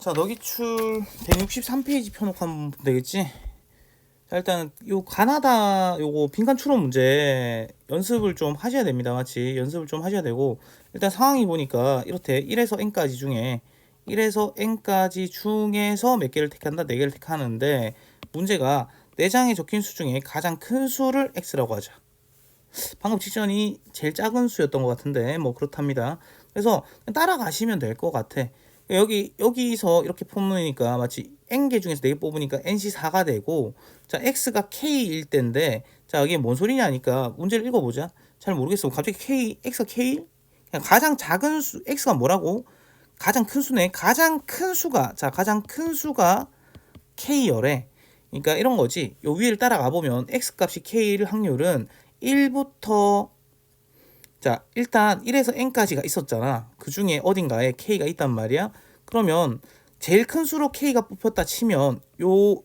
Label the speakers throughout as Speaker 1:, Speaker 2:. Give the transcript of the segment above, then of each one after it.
Speaker 1: 자, 너기출 163페이지 펴놓고 한번 보면 되겠지? 자, 일단 요 가나다 요거 빈칸 추론 문제 연습을 좀 하셔야 됩니다. 맞지? 연습을 좀 하셔야 되고, 일단 상황이 보니까 이렇대. 1에서 n까지 중에 1에서 n까지 중에서 몇 개를 택한다? 4개를 택하는데, 문제가 4장에 적힌 수 중에 가장 큰 수를 x라고 하자. 방금 직전이 제일 작은 수였던 것 같은데 뭐 그렇답니다. 그래서 따라가시면 될 것 같아. 여기서 이렇게 폼으니까 마치 n개 중에서 4개 뽑으니까 nc4가 되고, 자 x가 k일 때인데, 자 이게 뭔 소리냐니까 문제를 읽어보자. 잘 모르겠어. 갑자기 x가 k? 그냥 가장 작은 수 x가 뭐라고? 가장 큰 수네. 가장 큰 수가, 자 가장 큰 수가 k열에, 그러니까 이런 거지. 요 위를 따라가 보면 x 값이 k일 확률은 1부터, 자 일단 1에서 n까지가 있었잖아. 그 중에 어딘가에 k가 있단 말이야. 그러면 제일 큰 수로 k가 뽑혔다 치면 요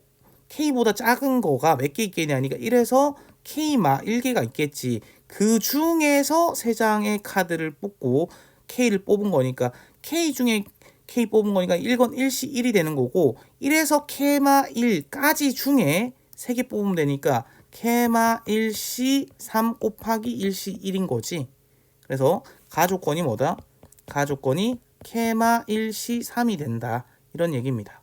Speaker 1: k보다 작은 거가 몇 개 있겠냐니까 1에서 k마 1개가 있겠지. 그 중에서 3장의 카드를 뽑고 k를 뽑은 거니까 k 중에 k 뽑은 거니까 1건 1시 1이 되는 거고, 1에서 k마 1까지 중에 3개 뽑으면 되니까 k마 1시 3 곱하기 1시 1인 거지. 그래서 가조건이 뭐다? 가조건이 k마 1시 3이 된다. 이런 얘기입니다.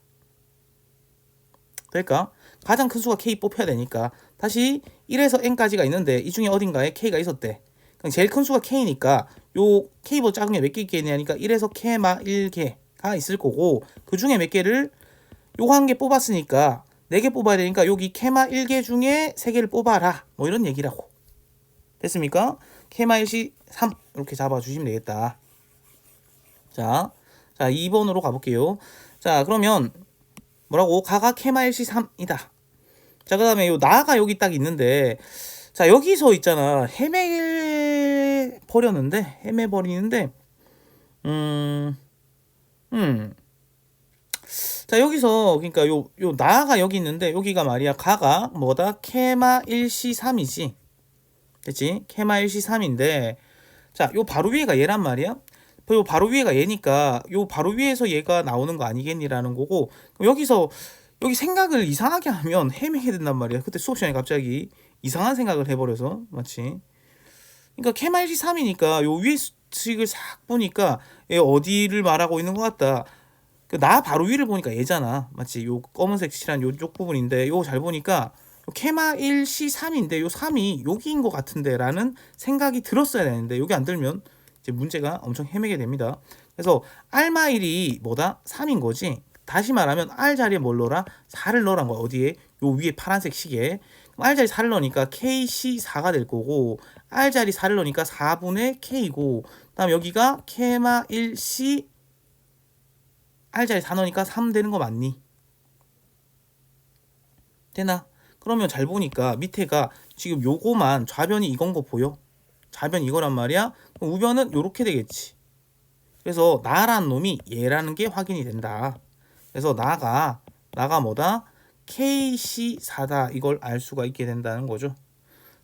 Speaker 1: 될까? 가장 큰 수가 k 뽑혀야 되니까 다시 1에서 n까지가 있는데 이 중에 어딘가에 k가 있었대. 그럼 제일 큰 수가 k니까 요 k보다 작은 게 몇 개 있겠냐니까 1에서 k마 1개가 있을 거고, 그 중에 몇 개를 요거 한 개 뽑았으니까 4개 뽑아야 되니까 여기 k마 1개 중에 3개를 뽑아라. 뭐 이런 얘기라고. 됐습니까? k마 1시 3 이렇게 잡아주시면 되겠다. 자 2번으로 가볼게요. 자 그러면 뭐라고? 가가 k마 1시 3이다. 자 그 다음에 요 나가 여기 딱 있는데, 자 여기서 있잖아. 헤매버리는데 자 여기서 그러니까 요 나가 여기 있는데, 여기가 말이야 가가 뭐다? k마 1시 3이지. 됐지? k마 1시 3인데, 자 요 바로 위에가 얘란 말이야. 요 바로 위에가 얘니까 요 바로 위에서 얘가 나오는 거 아니겠니라는 거고, 그럼 여기서 여기 생각을 이상하게 하면 헤매게 된단 말이야. 그때 수업 시간에 갑자기 이상한 생각을 해버려서. 맞지? 그러니까 k마 1시 3이니까 요 위에 수식을 싹 보니까 얘 어디를 말하고 있는 것 같다. 나 바로 위를 보니까 얘잖아. 맞지? 요 검은색 칠한 요쪽 부분인데, 요 잘 보니까 요 k마 1시 3인데 요 3이 여기인 것 같은데 라는 생각이 들었어야 되는데, 여기 안 들면 이제 문제가 엄청 헤매게 됩니다. 그래서 r마 1이 뭐다? 3인 거지. 다시 말하면 r 자리에 뭘 넣어라? 4를 넣으란 거야. 어디에? 요 위에 파란색 시계. 그럼 r 자리 4를 넣으니까 kc 4가 될 거고, r 자리 4를 넣으니까 4분의 k고, 그다음 여기가 k마 1c r 자리 4 넣으니까 3 되는 거 맞니? 되나? 그러면 잘 보니까 밑에가 지금 요거만 좌변이 이건 거 보여? 좌변 이거란 말이야. 그럼 우변은 요렇게 되겠지. 그래서 나란 놈이 얘라는 게 확인이 된다. 그래서 나가 뭐다? KC4다. 이걸 알 수가 있게 된다는 거죠.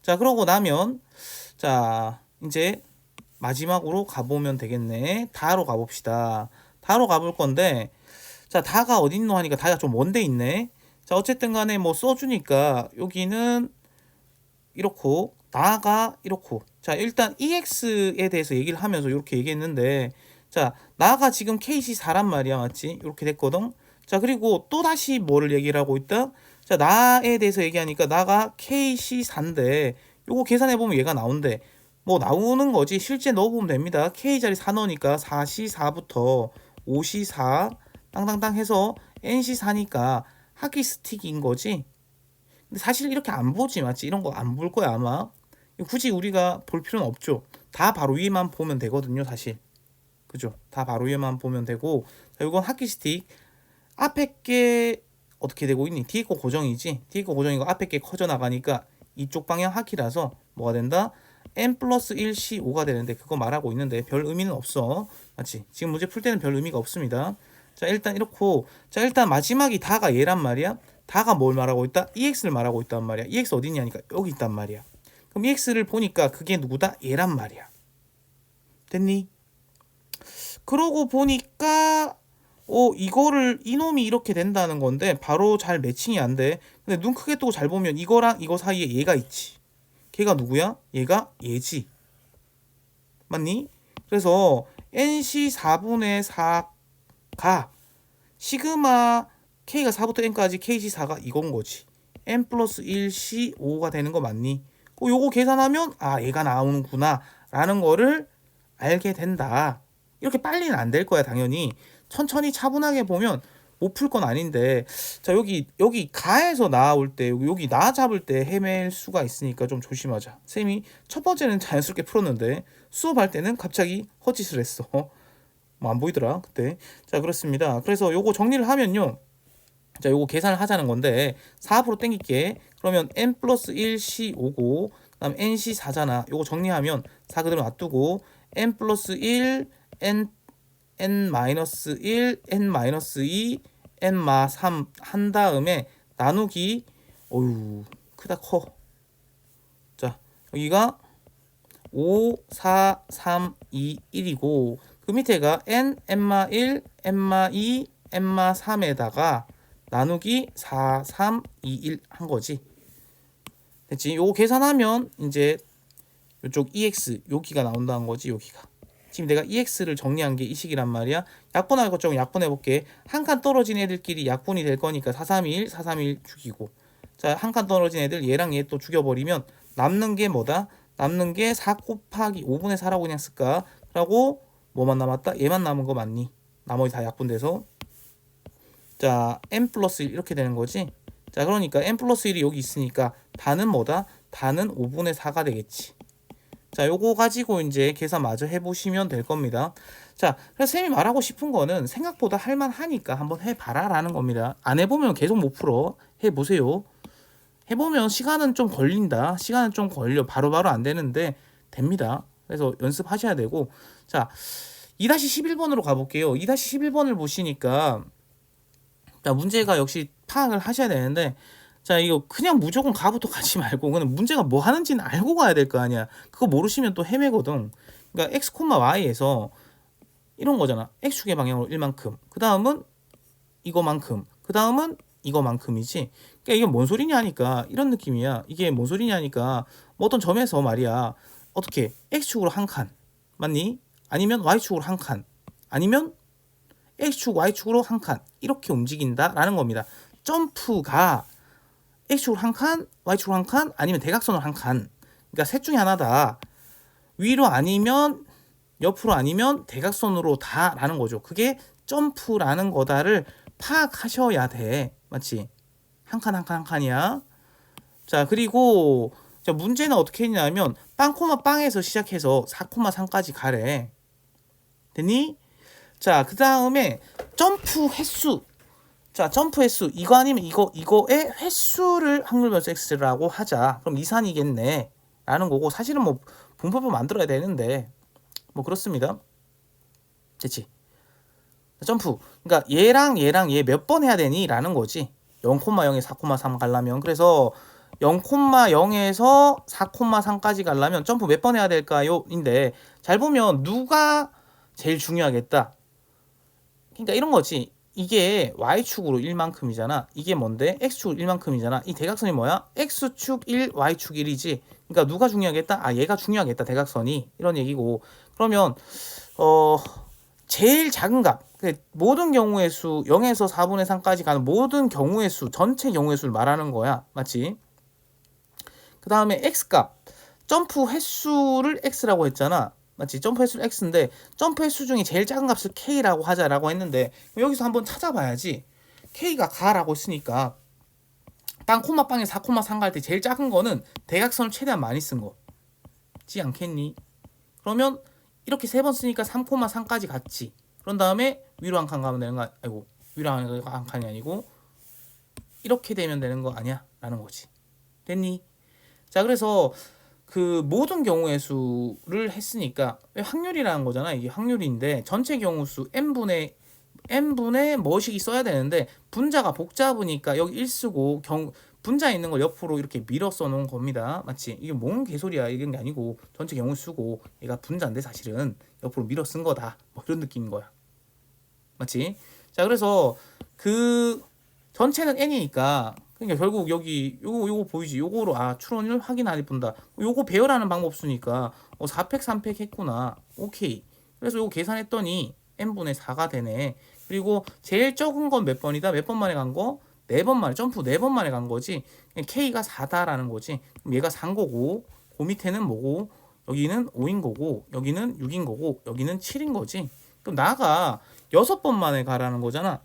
Speaker 1: 자 그러고 나면, 자 이제 마지막으로 가보면 되겠네. 다로 가봅시다. 다로 가볼 건데, 자 다가 어딨노 하니까 다가 좀 먼데 있네. 자 어쨌든 간에 뭐 써주니까 여기는 이렇고 나가 이렇고, 자 일단 EX에 대해서 얘기를 하면서 이렇게 얘기했는데, 자 나가 지금 KC4란 말이야. 맞지? 이렇게 됐거든. 자 그리고 또 다시 뭐를 얘기를 하고 있다? 자 나에 대해서 얘기하니까 나가 KC4인데 요거 계산해보면 얘가 나온대. 뭐 나오는 거지. 실제 넣어보면 됩니다. K자리 4 넣으니까 4C4부터 5C4 땅땅땅 해서 NC4니까 하키 스틱인 거지. 근데 사실 이렇게 안 보지. 맞지? 이런 거 안 볼 거야 아마. 굳이 우리가 볼 필요는 없죠. 다 바로 위에만 보면 되거든요 사실. 그죠? 다 바로 위에만 보면 되고, 자 이건 하키 스틱. 앞에 게 어떻게 되고 있니? 뒤에 거 고정이지. 뒤에 거 고정이고 앞에 게 커져 나가니까 이쪽 방향 하키라서 뭐가 된다? n 플러스 1c5가 되는데, 그거 말하고 있는데 별 의미는 없어. 맞지? 지금 문제 풀 때는 별 의미가 없습니다. 자 일단 이렇고, 자 일단 마지막이 다가 얘란 말이야. 다가 뭘 말하고 있다? EX를 말하고 있단 말이야. EX 어디 있냐니까 여기 있단 말이야. 그럼 EX를 보니까 그게 누구다? 얘란 말이야. 됐니? 그러고 보니까 이거를 이놈이 이렇게 된다는 건데 바로 잘 매칭이 안 돼. 근데 눈 크게 뜨고 잘 보면 이거랑 이거 사이에 얘가 있지. 걔가 누구야? 얘가 얘지. 맞니? 그래서 NC 4분의 4가 시그마 K가 4부터 N까지 KC 4가 이건 거지. N 플러스 1 C 5가 되는 거 맞니? 요거 계산하면 얘가 나오는구나 라는 거를 알게 된다. 이렇게 빨리는 안 될 거야 당연히. 천천히 차분하게 보면 못 풀 건 아닌데, 자 여기 가에서 나올 때 여기 나 잡을 때 헤맬 수가 있으니까 좀 조심하자. 쌤이 첫 번째는 자연스럽게 풀었는데 수업할 때는 갑자기 헛짓을 했어. 뭐 안 보이더라 그때. 자 그렇습니다. 그래서 요거 정리를 하면요, 자 요거 계산을 하자는 건데 4 앞으로 땡길게. 그러면 n 플러스 1 c 5고 그다음 nc 4잖아. 요거 정리하면 4 그대로 놔두고 n 플러스 1 n 마이너스 1 n 마이너스 2 n 마 3 한 다음에 나누기, 어유 크다 커. 자 여기가 5 4 3 2 1이고 그 밑에가 n n마 1 n마 2 n마 3에다가 나누기 4 3 2 1 한 거지. 됐지? 요거 계산하면 이제 요쪽 EX 여기가 나온다는 거지. 여기가 지금 내가 EX를 정리한 게 이 식이란 말이야. 약분할 것 좀 약분해 볼게. 한 칸 떨어진 애들끼리 약분이 될 거니까 4 3 2 1 4 3 2 1 죽이고, 자 한 칸 떨어진 애들 얘랑 얘 또 죽여버리면 남는 게 뭐다? 남는 게 4 곱하기 5분의 4라고 그냥 쓸까? 라고 뭐만 남았다? 얘만 남은 거 맞니? 나머지 다 약분돼서 자 n 플러스 1 이렇게 되는 거지. 자 그러니까 n 플러스 1이 여기 있으니까 다는 뭐다? 다는 5분의 4가 되겠지. 자 요거 가지고 이제 계산 마저 해보시면 될 겁니다. 자 그래서 쌤이 말하고 싶은 거는 생각보다 할만하니까 한번 해봐라 라는 겁니다. 안 해보면 계속 못 풀어. 해보세요. 해보면 시간은 좀 걸린다. 시간은 좀 걸려. 바로바로 안 되는데 됩니다. 그래서 연습하셔야 되고, 자 2-11번으로 가볼게요. 2-11번을 보시니까 자 문제가 역시 파악을 하셔야 되는데, 자 이거 그냥 무조건 가부터 가지 말고 그냥 문제가 뭐 하는지는 알고 가야 될 거 아니야. 그거 모르시면 또 헤매거든. 그러니까 x, y에서 이런 거잖아. x축의 방향으로 1만큼, 그 다음은 이거만큼, 그 다음은 이거만큼이지. 그러니까 이게 뭔 소리냐 하니까 이런 느낌이야. 이게 뭔 소리냐 하니까 뭐 어떤 점에서 말이야, 어떻게 x축으로 한 칸 맞니? 아니면 y축으로 한 칸, 아니면 x축 y축으로 한 칸 이렇게 움직인다라는 겁니다. 점프가 x축으로 한 칸, y축으로 한 칸, 아니면 대각선으로 한 칸. 그러니까 셋 중에 하나다. 위로 아니면 옆으로 아니면 대각선으로 다라는 거죠. 그게 점프라는 거다를 파악하셔야 돼. 맞지? 한 칸 한 칸 한 칸이야. 자 그리고 자 문제는 어떻게 했냐면 빵, 빵에서 시작해서 4,3까지 가래. 됐니? 자 그 다음에 점프 횟수. 자 점프 횟수 이거 아니면 이거의 횟수를 확률 변수 x라고 하자. 그럼 이산이겠네 라는 거고, 사실은 뭐 분법을 만들어야 되는데 뭐 그렇습니다. 됐지? 점프 그러니까 얘랑 얘 몇 번 해야 되니 라는 거지. 0,0에 4,3 가려면. 그래서 0,0에서 4,3까지 가려면 점프 몇 번 해야 될까요? 인데 잘 보면 누가 제일 중요하겠다. 그러니까 이런 거지. 이게 y축으로 1만큼이잖아. 이게 뭔데? x축으로 1만큼이잖아. 이 대각선이 뭐야? x축 1, y축 1이지. 그러니까 누가 중요하겠다? 얘가 중요하겠다. 대각선이. 이런 얘기고. 그러면 제일 작은 값, 모든 경우의 수 0에서 4분의 3까지 가는 모든 경우의 수, 전체 경우의 수를 말하는 거야. 맞지? 그 다음에 x값, 점프 횟수를 x라고 했잖아. 맞지? 점프 횟수를 x인데 점프 횟수 중에 제일 작은 값을 k라고 하자라고 했는데, 여기서 한번 찾아봐야지. k가 가라고 했으니까 빵, 빵에 4,3 갈 때 제일 작은 거는 대각선을 최대한 많이 쓴 거지 않겠니? 그러면 이렇게 3번 쓰니까 3,3까지 갔지. 그런 다음에 위로 한 칸 가면 되는 거, 아이고 위로 한 칸이 아니고 이렇게 되면 되는 거 아니야? 라는 거지. 됐니? 자 그래서 그 모든 경우의 수를 했으니까 확률이라는 거잖아. 이게 확률인데 전체 경우 수 n분의 뭐식이 써야 되는데 분자가 복잡하니까 여기 1 쓰고 분자에 있는 걸 옆으로 이렇게 밀어 써놓은 겁니다. 맞지? 이게 뭔 개소리야. 이런 게 아니고 전체 경우 수고 얘가 분자인데 사실은 옆으로 밀어 쓴 거다. 뭐 이런 느낌인 거야. 맞지? 자, 그래서 그 전체는 n이니까 그러니까 결국 여기 요거 보이지? 요거로 추론을 확인 안 해본다. 요거 배열하는 방법 쓰니까 4팩 3팩 했구나. 오케이. 그래서 요거 계산했더니 n분의 4가 되네. 그리고 제일 적은 건 몇 번이다? 몇 번 만에 간 거? 4번 만에, 점프 4번 만에 간 거지. k가 4다라는 거지. 그럼 얘가 4인 거고, 그 밑에는 뭐고, 여기는 5인 거고, 여기는 6인 거고, 여기는 7인 거지. 그럼 나가 6번 만에 가라는 거잖아.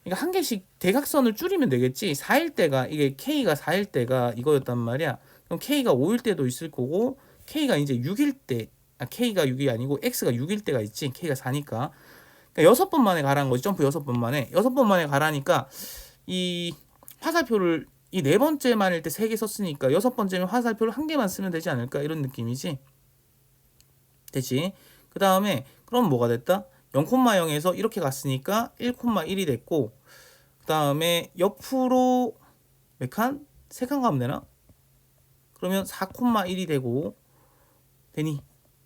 Speaker 1: 그러니까 한 개씩 대각선을 줄이면 되겠지. 4일 때가, 이게 k가 4일 때가 이거였단 말이야. 그럼 k가 5일 때도 있을 거고, k가 이제 6일 때, k가 6이 아니고 x가 6일 때가 있지. k가 4니까. 그러니까 6번 만에 가라는 거지. 점프 6번 만에. 6번 만에 가라니까 이 화살표를 이 네 번째만일 때 3개 썼으니까 6번째면 화살표를 한 개만 쓰면 되지 않을까? 이런 느낌이지. 되지? 그 다음에 그럼 뭐가 됐다? 0,0에서 이렇게 갔으니까 1,1이 됐고, 그 다음에 옆으로 몇 칸? 3칸 가면 되나? 그러면 4,1이 되고 되니?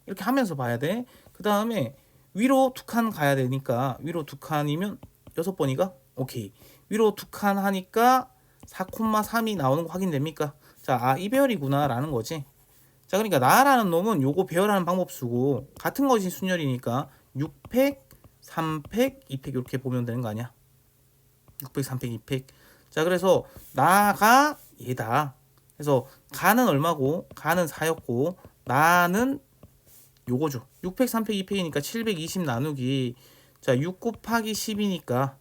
Speaker 1: 이렇게 하면서 봐야 돼. 그 다음에 위로 2칸 가야 되니까 위로 2칸이면 6번이가? 오케이. 위로 2칸 하니까 4,3이 나오는 거 확인됩니까? 자, 이배열이구나 라는 거지. 자, 그러니까 나라는 놈은 요거 배열하는 방법 쓰고 같은 것이 순열이니까 6팩, 3팩, 2팩 이렇게 보면 되는 거 아니야? 6팩, 3팩, 2팩. 자, 그래서 나가 얘다. 그래서 가는 얼마고? 가는 4였고 나는 요거죠. 6팩, 3팩, 2팩이니까 720 나누기, 자, 6 곱하기 10이니까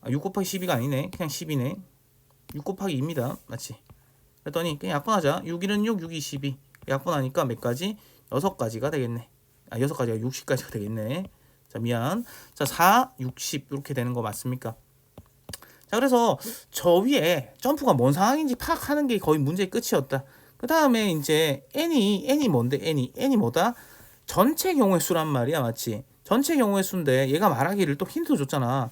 Speaker 1: 6 곱하기 12가 아니네. 그냥 10이네. 6 곱하기 2입니다. 맞지? 그랬더니 그냥 약분하자. 6일은 6, 6이 12. 약분하니까 몇 가지? 6가지가 되겠네. 6가지가 60가지가 되겠네. 자, 미안. 자, 4, 60 이렇게 되는 거 맞습니까? 자, 그래서 저 위에 점프가 뭔 상황인지 파악하는 게 거의 문제의 끝이었다. 그 다음에 이제 n이 뭔데? n이 뭐다? 전체 경우의 수란 말이야. 맞지? 전체 경우의 수인데 얘가 말하기를 또 힌트 줬잖아.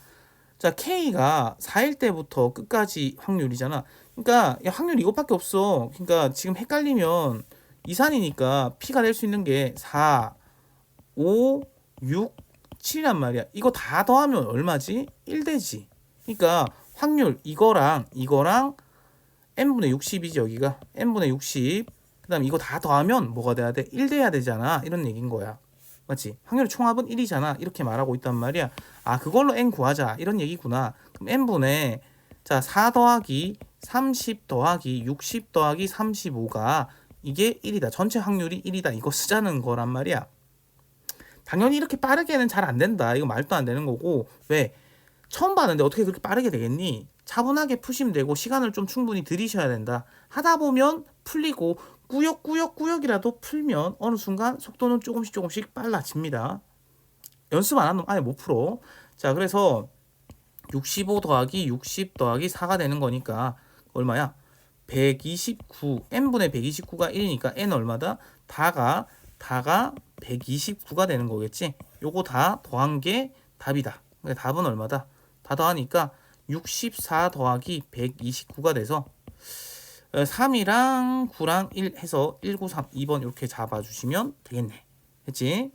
Speaker 1: 자, K가 4일 때부터 끝까지 확률이잖아. 그러니까 야, 확률 이것밖에 없어. 그러니까 지금 헷갈리면 이산이니까 P가 될 수 있는 게 4, 5, 6, 7이란 말이야. 이거 다 더하면 얼마지? 1 되지. 그러니까 확률 이거랑 n분의 60이지 여기가. n분의 60. 그 다음에 이거 다 더하면 뭐가 돼야 돼? 1 돼야 되잖아. 이런 얘기인 거야. 맞지? 확률 총합은 1이잖아. 이렇게 말하고 있단 말이야. 그걸로 n 구하자. 이런 얘기구나. 그럼 n분의, 자, 4 더하기 30 더하기 60 더하기 35가 이게 1이다. 전체 확률이 1이다. 이거 쓰자는 거란 말이야. 당연히 이렇게 빠르게는 잘 안 된다. 이거 말도 안 되는 거고. 왜? 처음 봤는데 어떻게 그렇게 빠르게 되겠니? 차분하게 푸시면 되고 시간을 좀 충분히 들이셔야 된다. 하다 보면 풀리고 꾸역이라도 풀면 어느 순간 속도는 조금씩 빨라집니다. 연습 안 하면 아예 못 풀어. 자, 그래서 65 더하기 60 더하기 4가 되는 거니까 얼마야? 129. n분의 129가 1이니까 n 얼마다? 다가 129가 되는 거겠지. 요거 다 더한 게 답이다. 그러니까 답은 얼마다? 다 더하니까 64 더하기 129가 돼서 3이랑 9랑 1 해서 193 2번 이렇게 잡아주시면 되겠네. 했지?